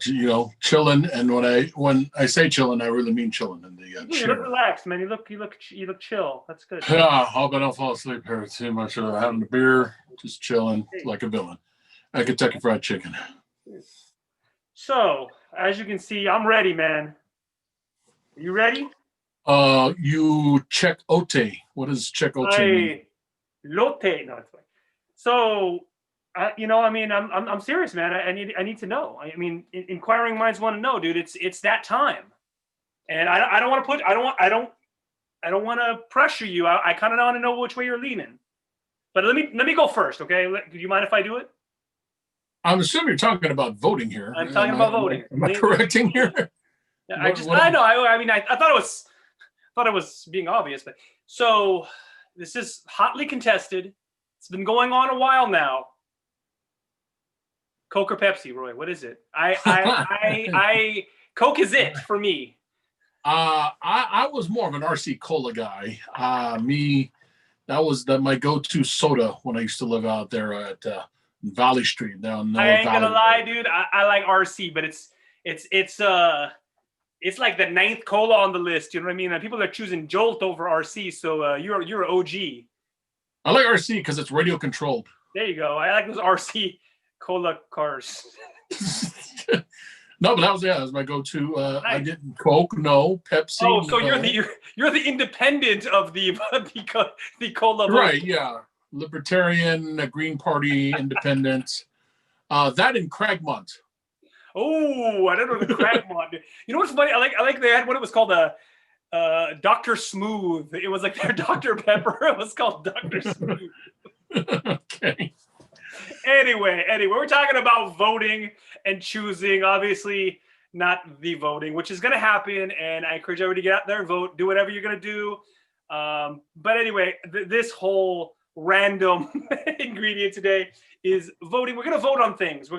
chilling. And when I say chilling, I really mean chilling in the You look chair. relaxed, man. You look chill. That's good. Yeah, hoping I'll fall asleep here too much. Having a beer, just chilling like a villain at Kentucky Fried Chicken. So, as you can see, I'm ready, man. You ready? You check ote. What does check ote mean? Lotte. No, it's fine. So, I'm serious, man. I need to know. I mean, inquiring minds want to know, dude. It's that time, and I don't want to I don't want to pressure you. I kind of want to know which way you're leaning. But let me go first, okay? Do you mind if I do it? I'm assuming you're talking about voting here. I'm talking about voting. Am I correcting here? I know. I thought it was being obvious, but so this is hotly contested. It's been going on a while now. Coke or Pepsi, Roy? What is it? Coke is it for me. I was more of an RC Cola guy. That was my go-to soda when I used to live out there at Valley Street down. I ain't gonna lie, dude. I like RC, but it's like the 9th cola on the list. You know what I mean? And people are choosing Jolt over RC, so you're an OG. I like RC because it's radio controlled. There you go. I like those RC cola cars. No, but that was my go-to. Nice. I didn't Coke, no Pepsi. Oh, so you're the independent of the cola. Right? Yeah, Libertarian, Green Party, Independent. That in Cragmont. Oh, I don't know the Cragmont. You know what's funny? I like they had what it was called Dr. Smooth. It was like their Dr. Pepper. It was called Dr. Smooth. Okay. Anyway, we're talking about voting and choosing. Obviously, not the voting, which is going to happen. And I encourage everybody to get out there and vote. Do whatever you're going to do. But anyway, this whole random ingredient today is voting. We're going to vote on things.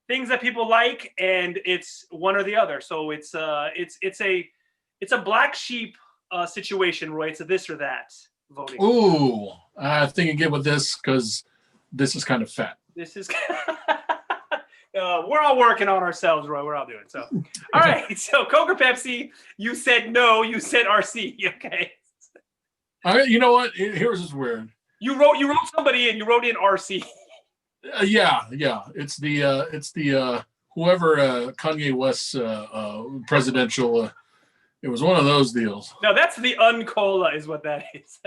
Things that people like, and it's one or the other. So it's a black sheep situation, Roy. It's a this or that voting. Ooh, I think you get with this because this is kind of fat. This is we're all working on ourselves, Roy. We're all doing so. All right. So Coke or Pepsi? You said no. You said RC. Okay. You know what? Here's what's weird. You wrote somebody in. You wrote in RC. Yeah. It's the whoever Kanye West's presidential. It was one of those deals. No, that's the uncola, is what that is.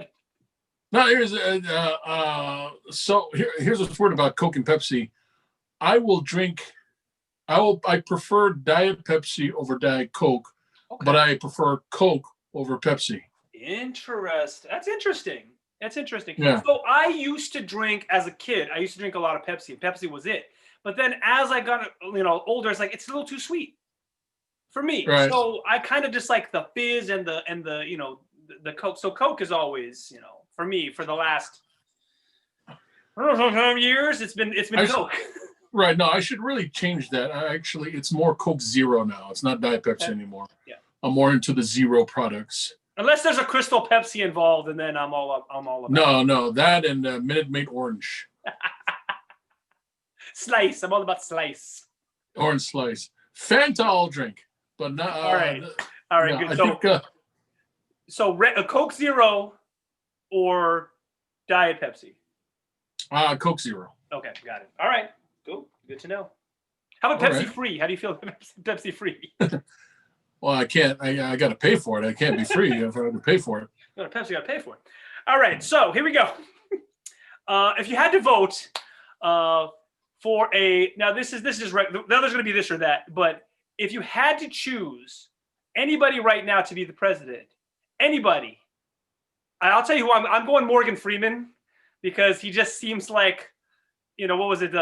No, here's what's weird about Coke and Pepsi. I prefer Diet Pepsi over Diet Coke, okay. But I prefer Coke over Pepsi. Interesting. That's interesting. Yeah. So I used to drink as a kid. I used to drink a lot of Pepsi, and Pepsi was it. But then as I got older, it's like it's a little too sweet for me. Right. So I kind of just like the fizz and the the Coke. So Coke is always for me for the last years. It's been Coke. Right. No, I should really change that. It's more Coke Zero now. It's not Diet Pepsi anymore. Yeah. I'm more into the zero products. Unless there's a Crystal Pepsi involved, and then I'm all about. No, that and Minute Maid Orange. Slice. I'm all about Slice. Orange Slice. Fanta I'll drink, but not. All right, good. So Coke Zero or Diet Pepsi? Coke Zero. Okay, got it. All right, cool. Good to know. How about Pepsi Free? How do you feel about Pepsi Free? Well, I can't. I got to pay for it. I can't be free if I have to pay for it. Pepsi got to pay for it. All right, so here we go. If you had to vote for this is right. Now there's going to be this or that, but if you had to choose anybody right now to be the president, anybody, I'll tell you who I'm going Morgan Freeman, because he just seems like, what was it?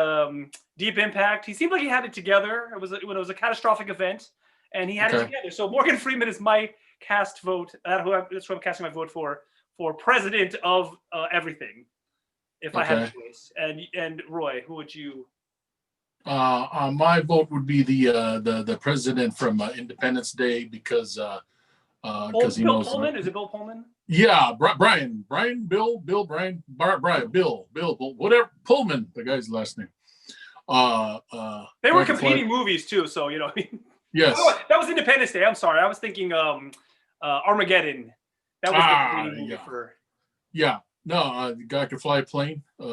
Deep Impact. He seemed like he had it together. When it was a catastrophic event. And he had it together. So Morgan Freeman is my cast vote. That's who I'm casting my vote for president of everything. If I had a choice. And Roy, who would you? My vote would be the president from Independence Day because he knows. Bill Pullman? Is it Bill Pullman? Yeah, Brian, Bill, whatever Pullman, the guy's last name. They were Dragonfly- competing movies too, so Yes. Oh, that was Independence Day. I'm sorry, I was thinking Armageddon. That was the competing movie yeah. for. Yeah. No, the guy could fly a plane. He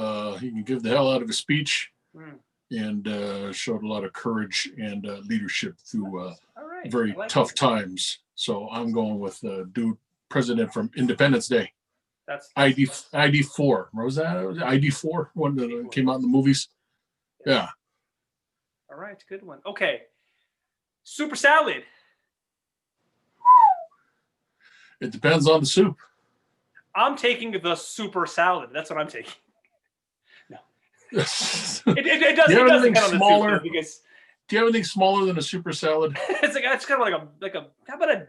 can give the hell out of a speech, and showed a lot of courage and leadership through All right. very I like tough it. times. So I'm going with dude president from Independence Day. That's ID4. What was that? Was it ID4 when that came out in the movies? Yeah. all right. Good one. Okay. Super salad. It depends on the soup. I'm taking the super salad. That's what I'm taking. Do It does You have depend anything on the soup, smaller? though, because you have anything smaller than a super salad? it's kind of like a how about an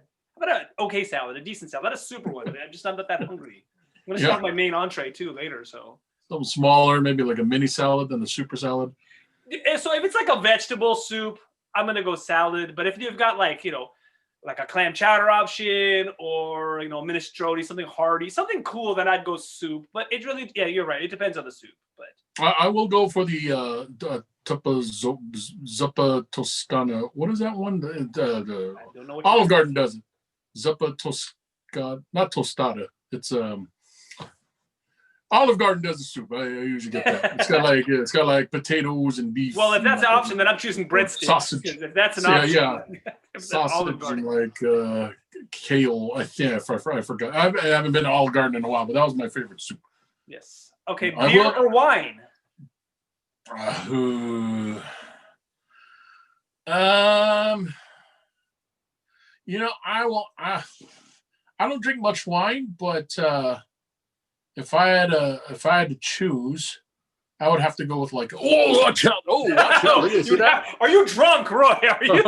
okay salad, a decent salad, not a super one. I'm just not that hungry. I'm gonna start my main entree too later. So Something smaller, maybe like a mini salad than a super salad. so if it's like a vegetable soup, I'm gonna go salad. But if you've got like like a clam chowder option or minestrone, something hearty, something cool, then I'd go soup. But it really, yeah, you're right. It depends on the soup. But I will go for the Zuppa Toscana. What is that one? The I don't know what Olive Garden does it. Zuppa Toscana, not tostada. It's Olive Garden does the soup. I usually get that. It's got like potatoes and beef. Well, if that's an and, option, then I'm choosing breadsticks. sausage. If that's an option, Yeah. if that's Olive sausage and Garden. like kale. I think I forgot. I haven't been to Olive Garden in a while, but that was my favorite soup. Yes. Okay, I beer will- or wine? I don't drink much wine, but if I had to choose, I would have to go with like watch out! Watch out! You see that? Are you drunk, Roy? Are you?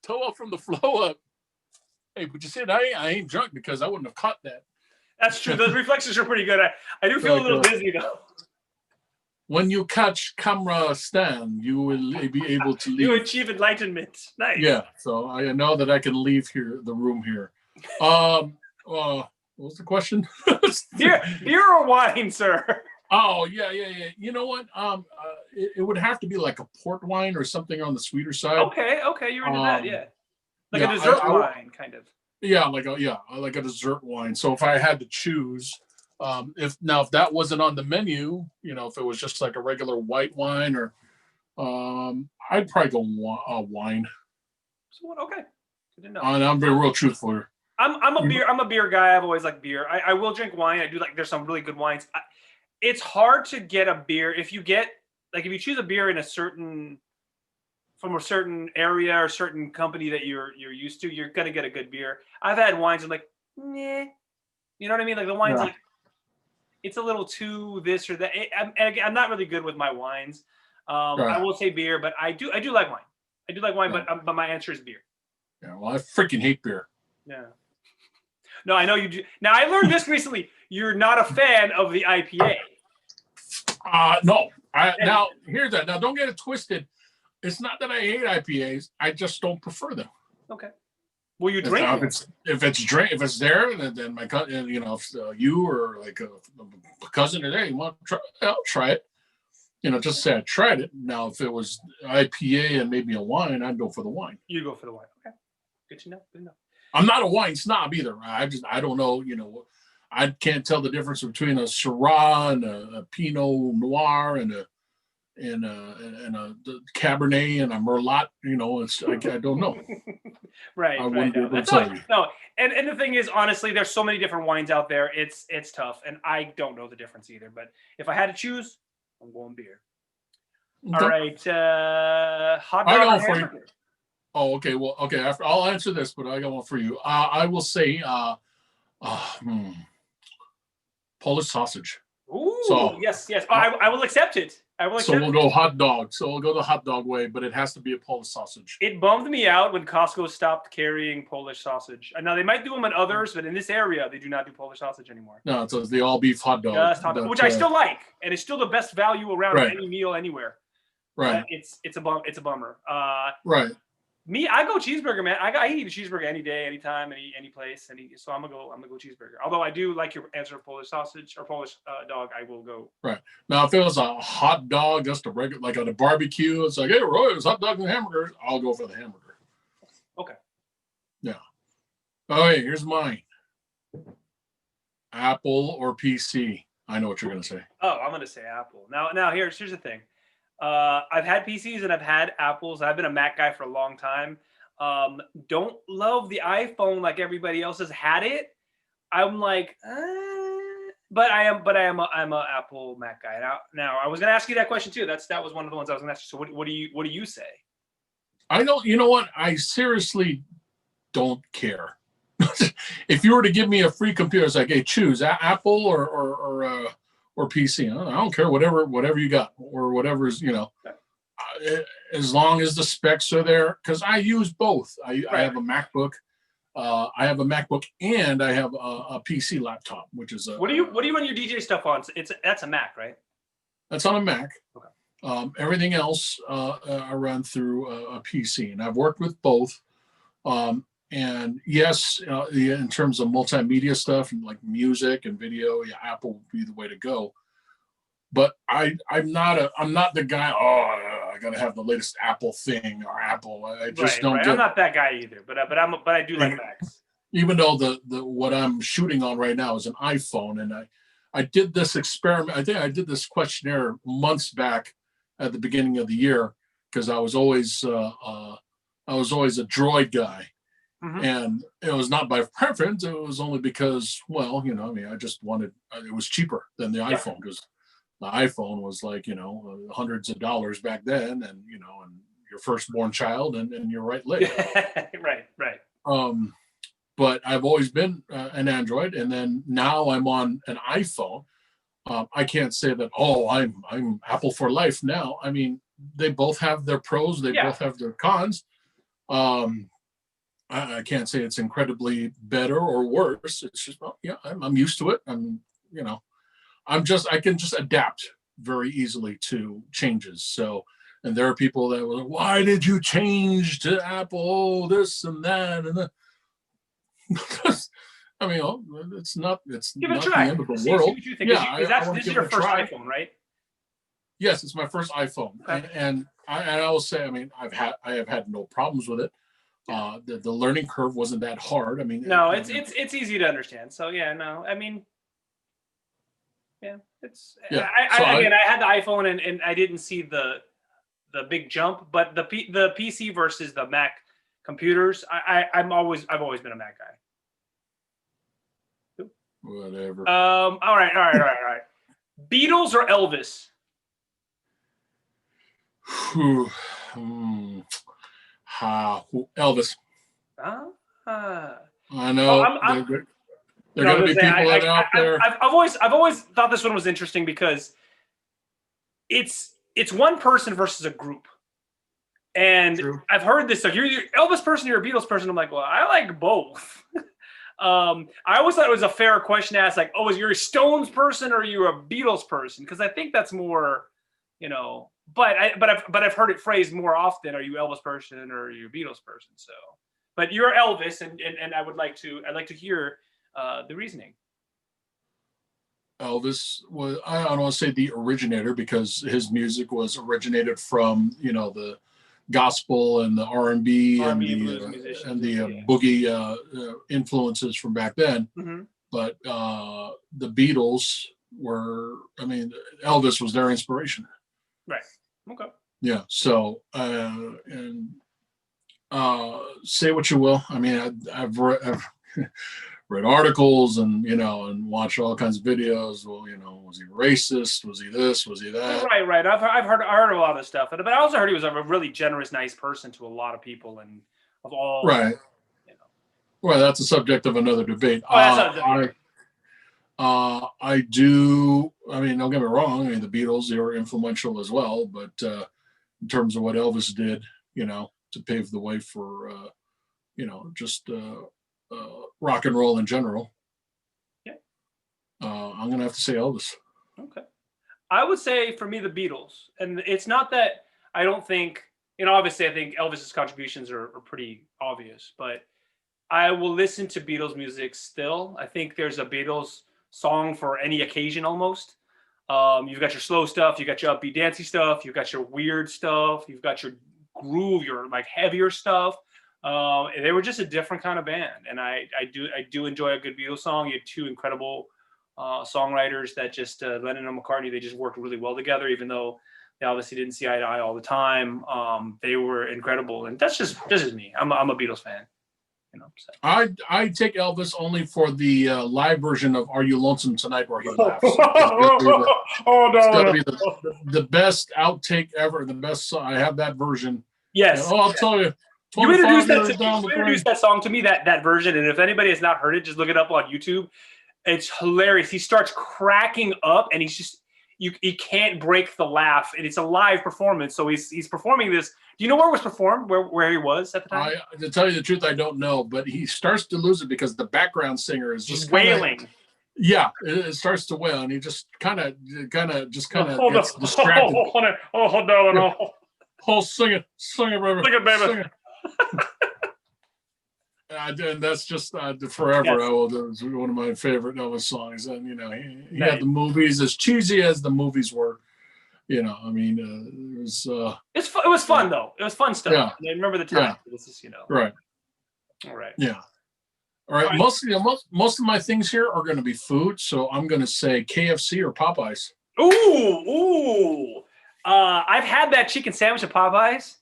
toe up from the flow up. Hey, but you said I ain't drunk because I wouldn't have caught that. That's true. Those reflexes are pretty good. I do feel a little dizzy though. When you catch camera stand, you will be able to leave. You achieve enlightenment. Nice. Yeah, so I know that I can leave the room here. What was the question? Beer or wine, sir? Oh yeah. You know what? It would have to be like a port wine or something on the sweeter side. Okay, you're into that, yeah. Like yeah, a dessert wine, kind of. Yeah, like a dessert wine. So if I had to choose, if that wasn't on the menu, if it was just like a regular white wine or, I'd probably go wine. So okay, good to know. And I'm being real truthful here. I'm a beer guy. I've always liked beer. I will drink wine. I do like. There's some really good wines. It's hard to get a beer if you choose a beer from a certain area or certain company that you're used to, you're gonna get a good beer. I've had wines I'm like, nah. You know what I mean? Like the wine's like, it's a little too this or that. I'm not really good with my wines. I will say beer, but I do like wine. I do like wine, but my answer is beer. Yeah, well, I freaking hate beer. Yeah. No, I know you do. Now I learned this recently. You're not a fan of the IPA. No. Now here's that. Now don't get it twisted. It's not that I hate IPAs. I just don't prefer them. Okay. Well, you drink them. If it's there, then my cousin, if you or like a cousin or there, you want to try, I'll try it. Just say I tried it. Now, if it was IPA and maybe a wine, I'd go for the wine. You go for the wine. Okay. Good to know. I'm not a wine snob either. I don't know. I can't tell the difference between a Syrah and a Pinot Noir and a Cabernet and a Merlot. I don't know. Right. I wouldn't be able to That's tell you. No, and the thing is, honestly, there's so many different wines out there. It's tough, and I don't know the difference either. But if I had to choose, I'm going beer. Okay. All right, hot dog or hamburger? Oh, okay. Well, okay. After I'll answer this, but I got one for you. I will say, Polish sausage. Ooh, yes. I will accept it. We'll go hot dog. So we'll go the hot dog way, but it has to be a Polish sausage. It bummed me out when Costco stopped carrying Polish sausage. Now they might do them in others, but in this area they do not do Polish sausage anymore. No, it's the all beef hot dog. Just hot dog, which I still like, and it's still the best value around Right. any meal anywhere. Right. It's a bummer. Right. Me, I go cheeseburger, man. I eat a cheeseburger any day, anytime, any place, so I'm gonna go cheeseburger. Although I do like your answer of Polish sausage or Polish dog, I will go. Right. Now, if it was a hot dog, just a regular, like at a barbecue, it's like, hey, Roy, it's hot dog and hamburgers. I'll go for the hamburger. Okay. Yeah. Oh, hey, here's mine. Apple or PC? I know what you're gonna say. Oh, I'm gonna say Apple. Now here's the thing. I've had PCs and I've had Apples. I've been a Mac guy for a long time. Don't love the iPhone like everybody else has had it. I'm like, but I'm a Apple Mac guy. Now I was gonna ask you that question too. That was one of the ones I was gonna ask you. So what do you say? I don't. You know what? I seriously don't care. If you were to give me a free computer, it's like, hey, choose Apple or PC. I don't care, whatever you got, or whatever's, as long as the specs are there. Because I use both. I have a MacBook. I have a MacBook and I have a PC laptop, which is a. What do you run your DJ stuff on? That's a Mac, right? That's on a Mac. Okay. Everything else I run through a PC, and I've worked with both. And yes, in terms of multimedia stuff and like music and video, yeah, Apple would be the way to go. But I'm not the guy. Oh, I gotta have the latest Apple thing or Apple. I just don't. I'm not that guy either. But I do like Macs. Even though the what I'm shooting on right now is an iPhone, and I did this experiment. I think I did this questionnaire months back at the beginning of the year because I was always a Droid guy. Mm-hmm. And it was not by preference. It was only because, I just wanted, it was cheaper than the iPhone, because the iPhone was like, hundreds of dollars back then, and, and your firstborn child and your right leg. Right. But I've always been an Android. And then now I'm on an iPhone. I can't say that, I'm Apple for life now. I mean, they both have their pros. They both have their cons. I can't say it's incredibly better or worse. It's just, I'm used to it. I can just adapt very easily to changes. So, and there are people that were like, why did you change to Apple, this and that? And I mean, it's not the end of the world. See what you think. This is your first iPhone, right? Yes, it's my first iPhone. Okay. And I will say, I mean, I have had no problems with it. The learning curve wasn't that hard. I mean, no, it's easy to understand. So yeah, no, I mean, it's. Yeah. I had the iPhone and I didn't see the big jump, but the PC versus the Mac computers, I've always been a Mac guy. Whatever. All right. Beatles or Elvis? Elvis. I know. There are going to be people out there. I've always thought this one was interesting because it's one person versus a group. And True. I've heard this stuff. You're an Elvis person, you're a Beatles person. I'm like, well, I like both. I always thought it was a fair question to ask, like, is you a Stones person or are you a Beatles person? Because I think that's more, But I've heard it phrased more often. Are you Elvis person or are you a Beatles person? So, but you're Elvis, and I'd like to hear the reasoning. Elvis was, I don't want to say the originator, because his music was originated from the gospel and the R&B and the boogie influences from back then. Mm-hmm. But the Beatles were, Elvis was their inspiration. Right. Okay. Yeah. So, say what you will. I mean, I've read articles and watched all kinds of videos. Well, was he racist? Was he this? Was he that? Right. I've heard a lot of this stuff, but I also heard he was a really generous, nice person to a lot of people, and of all. Right. Well, that's a subject of another debate. I do. I mean, don't get me wrong. I mean, the Beatles, they were influential as well, but in terms of what Elvis did, to pave the way for, just rock and roll in general. Yeah. I'm gonna have to say Elvis. Okay. I would say for me the Beatles, and it's not that I don't think obviously I think Elvis's contributions are pretty obvious, but I will listen to Beatles music still. I think there's a Beatles song for any occasion almost. You've got your slow stuff, you got your upbeat dancey stuff, you've got your weird stuff, you've got your groove, your like heavier stuff. They were just a different kind of band, and I do enjoy a good Beatles song. You had two incredible songwriters that just Lennon and McCartney. They just worked really well together, even though they obviously didn't see eye to eye all the time. They were incredible, and this is me. I'm a Beatles fan. So. I take Elvis only for the live version of "Are You Lonesome Tonight" where he laughs. Oh no! It's got to be the best outtake ever. The best song. I have that version. Yes. And, I'll tell you. You introduced that song to me, that version, and if anybody has not heard it, just look it up on YouTube. It's hilarious. He starts cracking up, and he's just he can't break the laugh, and it's a live performance. So he's performing this. Do you know where it was performed? Where he was at the time? To tell you the truth, I don't know, but he starts to lose it because the background singer is just wailing. Yeah, it starts to wail, and he just kind of gets distracted. Hold on. Oh, sing it, baby. Sing it, baby. Sing it. And that's just forever. Yes. That was one of my favorite Elvis songs. And he had the movies, as cheesy as the movies were. It was. It was fun though. It was fun stuff. Yeah. I remember the time. Yeah. This is Right. All right. Yeah. All right. Most of my things here are going to be food, so I'm going to say KFC or Popeyes. Ooh. I've had that chicken sandwich at Popeyes.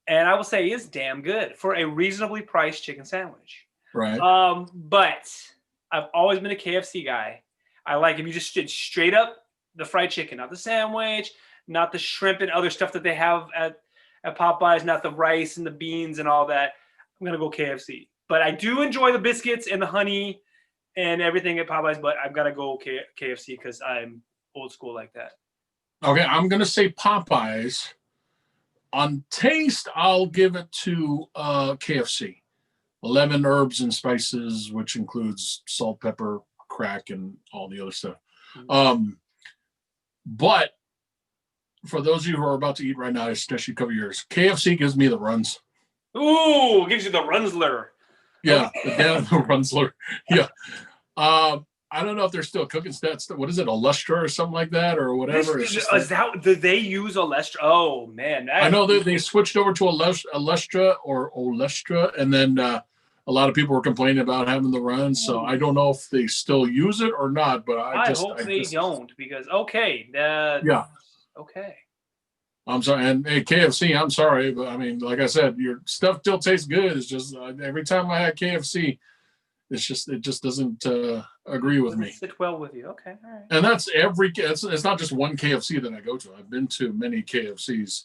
And I will say it's damn good for a reasonably priced chicken sandwich. Right. But I've always been a KFC guy. I like if you just straight up the fried chicken, not the sandwich, not the shrimp and other stuff that they have at Popeyes, not the rice and the beans and all that. I'm going to go KFC. But I do enjoy the biscuits and the honey and everything at Popeyes, but I've got to go KFC because I'm old school like that. Okay, I'm going to say Popeyes. On taste, I'll give it to KFC. 11 herbs and spices, which includes salt, pepper, crack, and all the other stuff. But for those of you who are about to eat right now, especially cover yours, KFC gives me the runs. Ooh, gives you the Runzler. Yeah, the Runzler. Yeah. I don't know if they're still cooking stats. What is it, Olestra or something like that, or whatever? Do they use Olestra? Oh man, I know they switched over to Olestra, and then a lot of people were complaining about having the runs. So I don't know if they still use it or not. But I hope they don't, because okay. I'm sorry, and hey, KFC, I'm sorry, but I mean, like I said, your stuff still tastes good. It's just every time I had KFC. It just doesn't agree with me. Sit well with you. Okay, all right. And that's it's not just one KFC that I go to. I've been to many KFCs.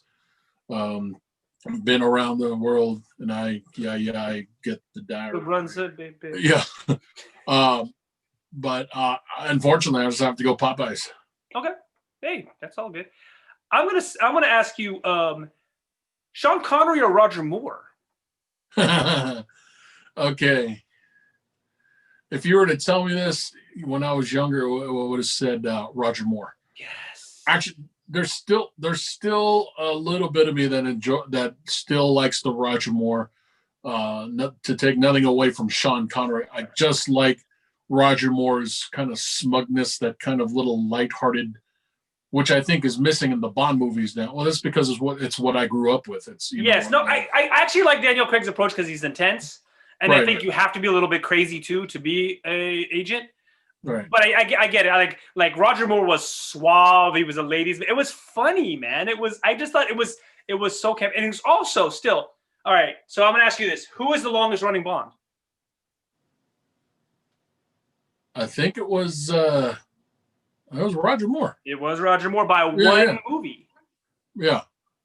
I've been around the world, and I get the diary. Who runs it, baby? Yeah. But unfortunately, I just have to go Popeyes. Okay. Hey, that's all good. I'm gonna ask you, Sean Connery or Roger Moore? Okay. If you were to tell me this when I was younger, I would have said Roger Moore. Yes. Actually, there's still a little bit of me that still likes the Roger Moore. Not to take nothing away from Sean Connery, I just like Roger Moore's kind of smugness, that kind of little lighthearted, which I think is missing in the Bond movies now. Well, that's because it's what I grew up with. It's I actually like Daniel Craig's approach because he's intense. And I think you have to be a little bit crazy too to be a agent. Right. But I get it. Like Roger Moore was suave. He was a ladies. It was funny, man. I just thought it was so camp. And it was also still all right. So I'm gonna ask you this: who is the longest running Bond? I think it was Roger Moore. It was Roger Moore by one movie. Yeah.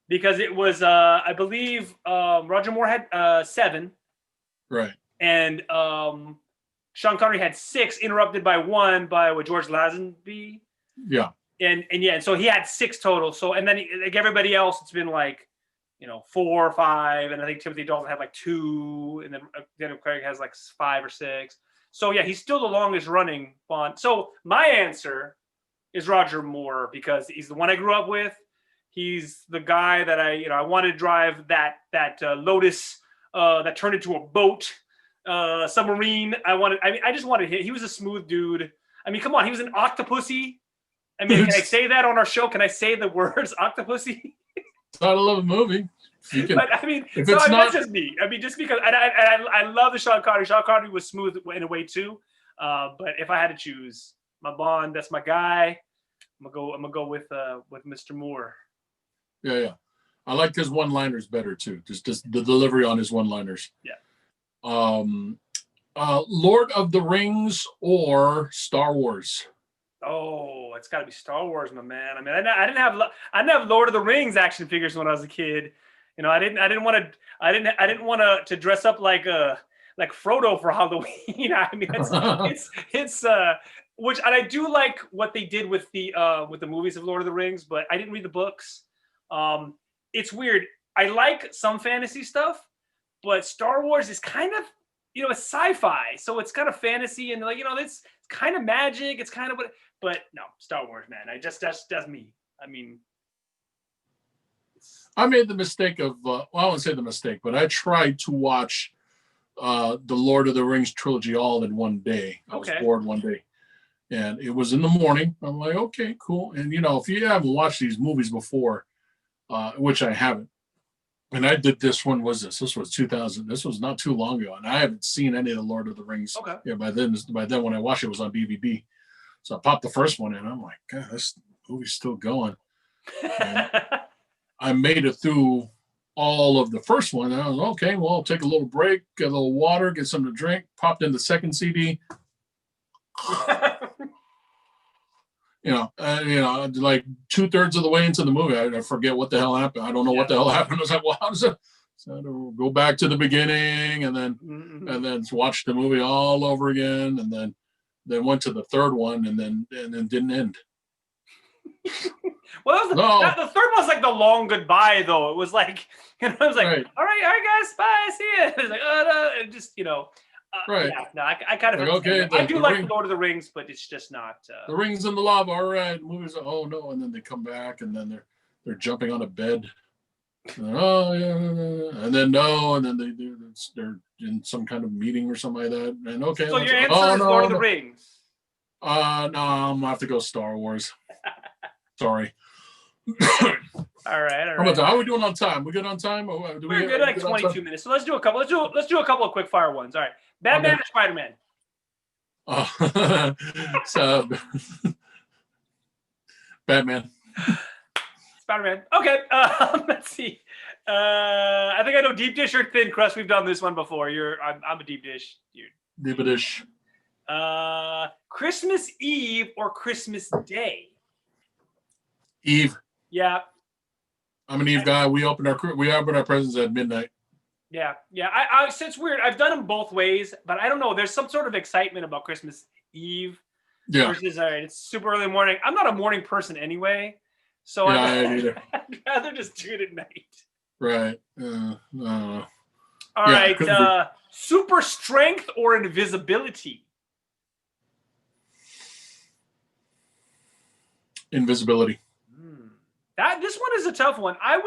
Because it was I believe Roger Moore had 7. Right. And Sean Connery had 6, interrupted by 1 with George Lazenby. Yeah. And so he had 6 total. So and then like everybody else, it's been like 4 or 5, and I think Timothy Dalton had like 2, and then Daniel Craig has like 5 or 6. So yeah, he's still the longest running Bond. So my answer is Roger Moore because he's the one I grew up with. He's the guy that I wanted to drive that Lotus that turned into a boat, submarine. I just wanted him. He was a smooth dude. I mean, come on, he was an Octopussy. I mean, can I say that on our show? Can I say the words Octopussy? Title of a movie. You can, but I mean, if so it's that's not, just me. I mean, just because I love the Sean Connery. Sean Connery was smooth in a way too. But if I had to choose my Bond, that's my guy. I'm gonna go with Mr. Moore. yeah. I liked his one-liners better too. Just the delivery on his one-liners. Yeah. Lord of the Rings or Star Wars? Oh, it's got to be Star Wars, my man. I mean, I didn't have Lord of the Rings action figures when I was a kid. You know, I didn't want to dress up like Frodo for Halloween. I mean, it's which, and I do like what they did with the movies of Lord of the Rings, but I didn't read the books. It's weird. I like some fantasy stuff, but Star Wars is kind of, it's sci-fi, so it's kind of fantasy and it's kind of magic. It's kind of but no, Star Wars, man. That's me. I mean, I made the mistake of I won't say the mistake, but I tried to watch the Lord of the Rings trilogy all in one day. I was bored one day, and it was in the morning. I'm like, okay, cool. And if you haven't watched these movies before, which I haven't, and I did this one. This was 2000. This was not too long ago, and I haven't seen any of the Lord of the Rings. Okay. Yeah, by then when I watched it was on DVD. So I popped the first one in. I'm like, God, this movie's still going. I made it through all of the first one. And I was okay. Well, I'll take a little break, get a little water, get something to drink. Popped in the second CD. Like 2/3 of the way into the movie, I forget what the hell happened. I don't know what the hell happened. I was like, well, how does it? So I had to go back to the beginning and then watch the movie all over again, and then went to the third one and then didn't end. Well, the third one's like the long goodbye, though. It was like, it was like, right. all right, guys, bye, see you. It's like, oh no, it just, right. Yeah, no, I kind of like, okay. I do like Lord of the Rings, but it's just not. The rings in the lava. All right, movies. Oh no, and then they come back, and then they're jumping on a bed. And oh yeah, and then no, and then they're in some kind of meeting or something like that. And okay. So your answer is Lord of the Rings. No, I'm gonna have to go Star Wars. Sorry. All right. How are we doing on time? We good on time? We're good, like 22 minutes. So let's do a couple. Let's do a couple of quick fire ones. All right. Batman or Spider-Man? So Batman. Spider-Man. Okay. Let's see. I think I know deep dish or thin crust. We've done this one before. I'm a deep dish dude. Deep dish. Christmas Eve or Christmas Day? Eve. Yeah. I'm an Eve guy. We open our presents at midnight. Yeah. It's weird. I've done them both ways, but I don't know. There's some sort of excitement about Christmas Eve versus it's super early morning. I'm not a morning person anyway, so I'd rather just do it at night. Right. All right. Super strength or invisibility? Invisibility. This one is a tough one. I'd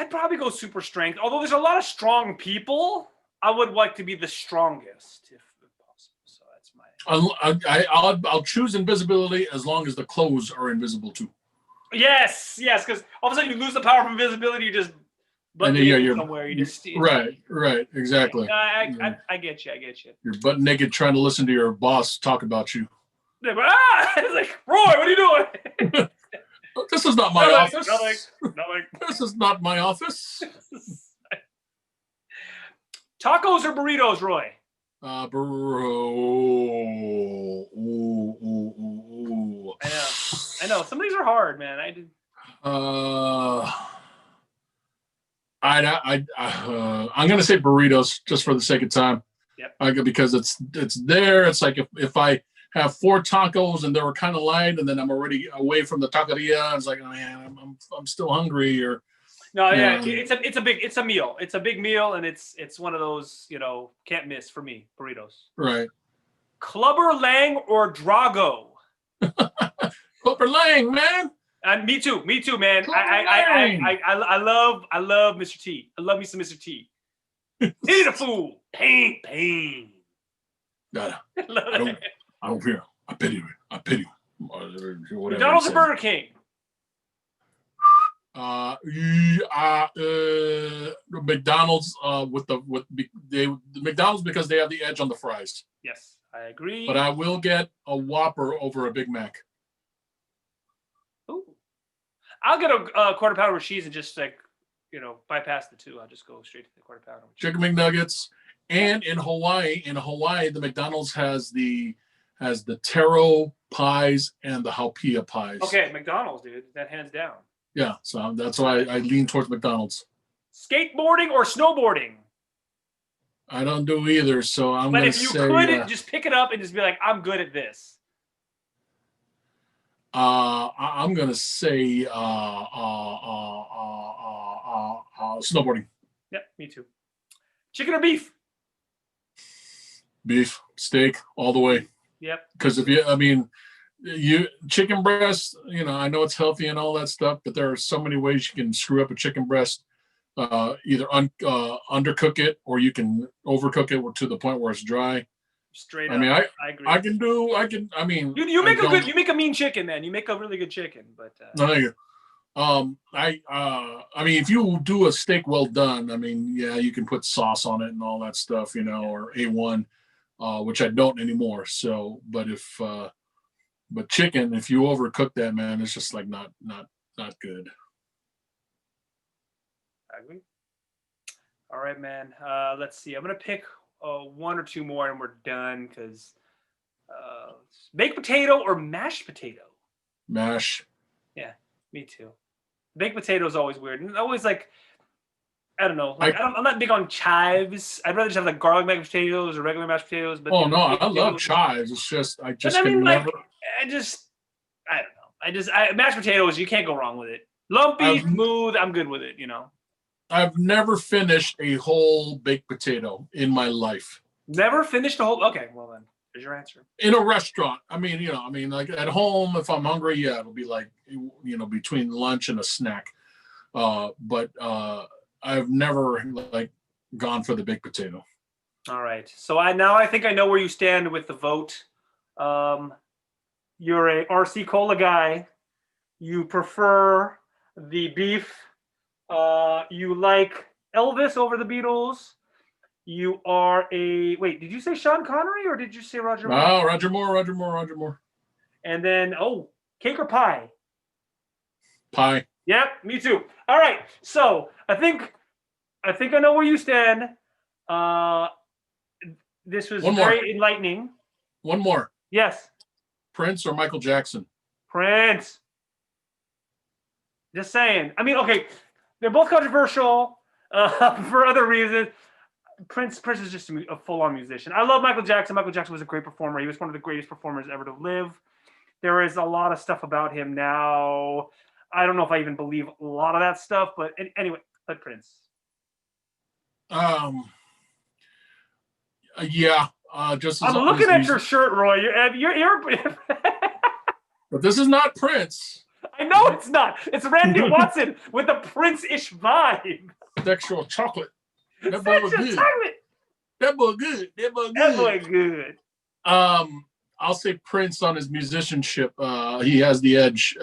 probably go super strength. Although there's a lot of strong people, I would like to be the strongest if possible. So that's my. I'll choose invisibility as long as the clothes are invisible too. Yes, because all of a sudden you lose the power of invisibility. You just you're somewhere. You just right, exactly. I get you. You're butt naked trying to listen to your boss talk about you. It's like, Roy, what are you doing? This is not my office. Nothing. This is not my office. Tacos or burritos, Roy? Ooh. I know. Some of these are hard, man. I'm gonna say burritos just for the sake of time. Yep. Because it's there. It's like if I have 4 tacos and they were kind of light, and then I'm already away from the taqueria. It's like, oh, man, I'm still hungry. Or it's a meal. It's a big meal, and it's one of those can't miss for me. Burritos. Right. Clubber Lang or Drago? Clubber Lang, man. Me too, man. Fine. I love Mr. T. I love me some Mr. T. Pity the fool, pain. Nah, Love I don't. it. I don't fear. I pity him. I pity him. Whatever McDonald's he or says. Burger King? McDonald's the McDonald's because they have the edge on the fries. Yes, I agree. But I will get a Whopper over a Big Mac. Ooh. I'll get a quarter pounder with cheese and just like, bypass the two. I'll just go straight to the quarter pounder. Chicken McNuggets, and in Hawaii, the McDonald's has the taro pies and the haupia pies. Okay, McDonald's, dude. That hands down. Yeah, so that's why I lean towards McDonald's. Skateboarding or snowboarding? I don't do either, so I'm But going if to you say. could just pick it up and just be like, I'm good at this. I'm going to say snowboarding. Yep, me too. Chicken or beef? Beef, steak, all the way. Yep. Because chicken breast, I know it's healthy and all that stuff, but there are so many ways you can screw up a chicken breast. Either undercook it, or you can overcook it to the point where it's dry. Straight I up. mean, I agree. You make a mean chicken, man. You make a really good chicken, but no, thank you. If you do a steak well done, you can put sauce on it and all that stuff, or A1, which I don't anymore. So, but chicken, if you overcook that, man, it's just like not good. I agree. All right, man. Let's see. I'm gonna pick one or two more, and we're done. Because baked potato or mashed potato? Mash. Yeah, me too. Baked potato is always weird, and always like, I don't know. Like, I'm not big on chives. I'd rather just have like garlic mashed potatoes or regular mashed potatoes. But I love chives. It's just I don't know. Mashed potatoes, you can't go wrong with it. Lumpy, smooth. I'm good with it. I've never finished a whole baked potato in my life. Never finished a whole. Okay, well then, there's your answer. In a restaurant, like at home, if I'm hungry, yeah, it'll be like, between lunch and a snack. But I've never like gone for the baked potato. All right, so I think I know where you stand with the vote. You're a RC Cola guy. You prefer the beef. You like Elvis over the Beatles. You are wait, did you say Sean Connery or did you say Roger Moore? Oh, Roger Moore. And then, cake or pie? Pie. Yep, me too. All right, so I think I know where you stand. This was very enlightening. One more. Yes. Prince or Michael Jackson? Prince. Just saying. Okay, they're both controversial for other reasons. Prince is just a full-on musician. I love Michael Jackson. Michael Jackson was a great performer. He was one of the greatest performers ever to live. There is a lot of stuff about him now. I don't know if I even believe a lot of that stuff, but anyway, but Prince. Yeah. Just. I'm looking at your shirt, Roy. You're But this is not Prince. I know it's not. It's Randy Watson with a Prince-ish vibe. Sexual chocolate. That boy was good. That boy good. I'll say Prince on his musicianship. He has the edge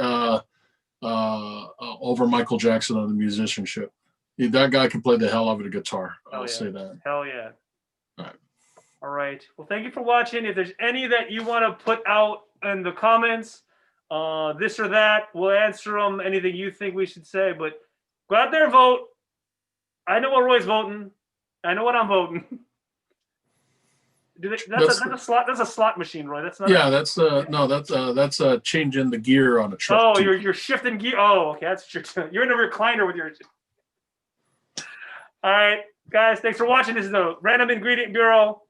over Michael Jackson on the musicianship. That guy can play the hell out of a guitar. I'll say that. Hell yeah. All right. All right. Well, thank you for watching. If there's any that you want to put out in the comments, this or that, we'll answer them. Anything you think we should say, but go out there and vote. I know what Roy's voting. I know what I'm voting. That's a slot machine, Roy. That's not. Yeah, that's changing the gear on a truck. Oh, you're shifting gear. Oh, okay, that's what you're in a recliner with your. All right, guys, thanks for watching. This is the Random Ingredient Bureau.